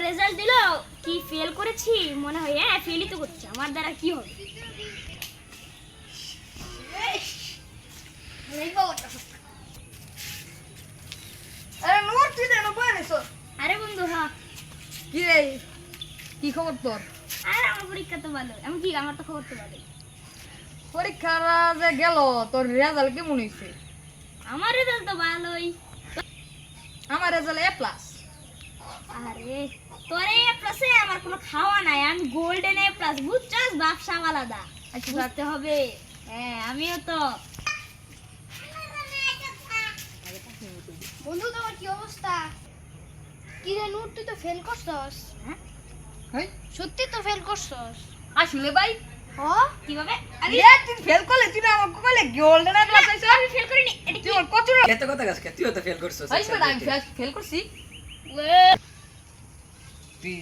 Result দিল কি fail করেছি মনে হয়। হ্যাঁ ফেলই তো করছে, আমার দ্বারা কি হবে? আরে নোট তুই দেন বই নিছো। আরে বন্ধু হ্যাঁ, কি রে, কি খবর তোর? আরে আমার পরীক্ষা তো ভালো। এমন কি, আমার তো খবর তো ভালো। পরীক্ষাটা যে গেল, তোর রেজাল্ট কেমন হয়েছে? আমার রেজাল্ট তো ভালোই। আমার রেজাল্ট এ প্লাস। আরে তোর এ প্লাসে আমার কোনো খাওয়া নাই, আমি গোল্ডেন এ প্লাস, বুঝছস? ব্যবসা আলাদা, আচ্ছা বুঝতে হবে। হ্যাঁ আমিও তো। বন্ধু তোমার কি অবস্থা? কি রে নূর, তুই তো ফেল করছস। হ্যাঁ হই সত্যি তো ফেল করছস? আসলে ভাই হ? কিভাবে? আরে আরে তুই ফেল করলে, তুই না আমাকে কইলে গোল্ডেন এ প্লাস আইছো। আমি ফেল করিনি, এটা কি? তুই ওর কত এত কথা গাছ তুইও তো ফেল করছিস হইছ না? আমি ফেল করছি। ওয়ে, তুই